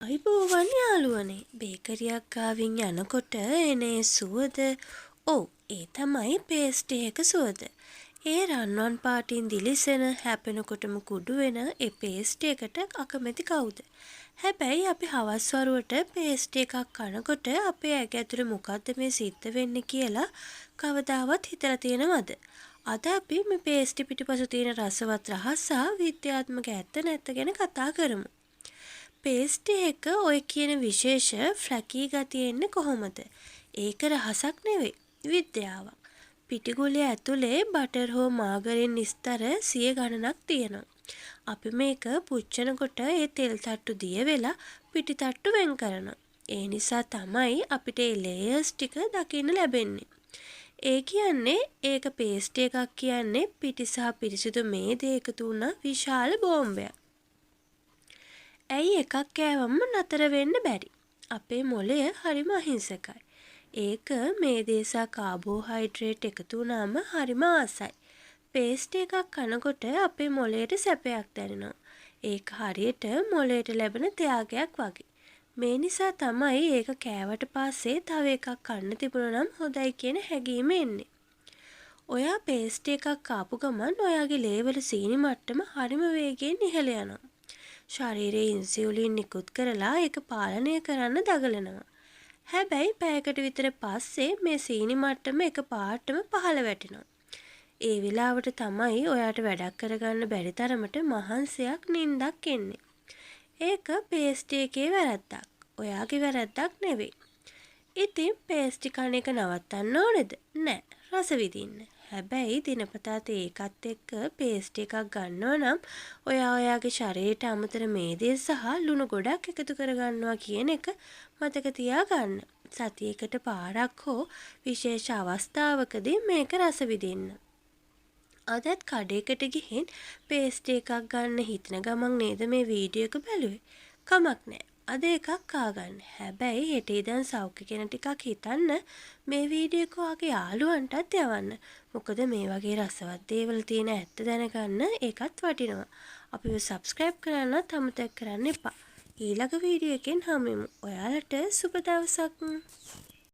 අයිබෝවන් යාළුවනේ බේකරියක් ගාවින් යනකොට එනේ සුවඳ ඔව් ඒ තමයි පේස්ටි එක සුවඳ. ඒ රන්වන් පාටින් දිලිසෙන හැපෙනකොටම කුඩු වෙන ඒ පේස්ටි එකට අකමැති කවුද? හැබැයි අපි හවස් වරුවට පේස්ටි එකක් කනකොට අපේ ඇඟ ඇතුලේ මොකද්ද මේ සිද්ධ වෙන්නේ කියලා කවදාවත් හිතලා තියෙනවද? අද අපි මේ පේස්ටි පිටිපසු තියෙන රසවත් රහස සහ විද්‍යාත්මක ඇත්ත නැත්ත ගැන කතා කරමු. පේස්ටි එක ඔය කියන විශේෂ ෆ්ලැකී ගතිය එන්නේ කොහොමද? ඒක රහසක් නෙවෙයි විද්‍යාවක්. පිටිගුලිය ඇතුලේ බටර් හෝ මාගරින් ස්තර සිය ගණනක් තියෙනවා. අපි මේක පුච්චනකොට ඒ තෙල් තට්ටු දිය වෙලා පිටි තට්ටු වෙන් කරනවා. ඒ නිසා තමයි අපිට මේ ලේයර්ස් ටික දකින්න ලැබෙන්නේ. ඒ කියන්නේ ඒක පේස්ටි එකක් කියන්නේ පිටි සහ පිරිසිදු මේදේ එකතු වුණ විශාල බෝම්බයක්. ඇයි එකක් කෑවම නතර වෙන්න බැරි? අපේ මොළය හරිම අහිංසකයි. ඒක මේදේ සහ කාබෝහයිඩ්‍රේට් එකතු වුණාම හරිම ආසයි. පේස්ටි එකක් කනකොට අපේ මොළයට සැපයක් දැනෙනවා. ඒක හරියට මොළයට ලැබෙන ත්‍යාගයක් වගේ. මේ නිසා තමයි ඒක කෑවට පස්සේ තව එකක් කන්න තිබුණා නම් හොඳයි කියන හැඟීම එන්නේ. ඔයා පේස්ටි එකක් කාපු ගමන් ඔයාගේ ලේවල සීනි මට්ටම හරිම වේගයෙන් ඉහළ යනවා. ශරීරයේ ඉන්සියුලින් නිකුත් කරලා ඒක පාලනය කරන්න දඟලනවා. හැබැයි පැයකට විතර පස්සේ මේ සීනි මට්ටම එකපාරටම පහළ වැටෙනවා. ඒ වෙලාවට තමයි ඔයාට වැඩක් කරගන්න බැරි තරමට මහන්සියක් නින්දක් එන්නේ. ඒක පේස්ටි එකේ වැරද්දක්. ඔයාගේ වැරද්දක් නෙවෙයි. ඉතින් පේස්ටි කන එක නවත්තන්න ඕනේද? නෑ. රස විඳින්න. හැබැයි දිනපතා ඒකත් එක්ක පේස්ටි එකක් ගන්නවා නම් ඔයාගේ ශරීරයට අමතර මේදේ සහ ලුණු ගොඩක් එකතු කරගන්නවා කියන එක මතක තියාගන්න. සතියකට පාරක් හෝ විශේෂ අවස්ථාවකදී මේක රස විඳින්න. අදත් කඩේකට ගිහින් පේස්ටි එකක් ගන්න හිතන ගමන් නේද මේ වීඩියෝ එක බැලුවේ? කමක් නෑ. අද එකක් කාගන්න. හැබැයි හෙට ඉඳන් සෞඛ්‍ය ගැන ටිකක් හිතන්න මේ වීඩියෝ එක ඔයාගේ යාළුවන්ටත් යවන්න. මොකද මේ වගේ රසවත් දේවල් තියෙන ඇත්ත දැනගන්න ඒකත් වටිනවා. අපිව සබ්ස්ක්‍රයිබ් කරන්නත් අමතක කරන්න එපා. ඊළඟ වීඩියෝ එකෙන් හමුවෙමු. ඔයාලට සුබ දවසක්.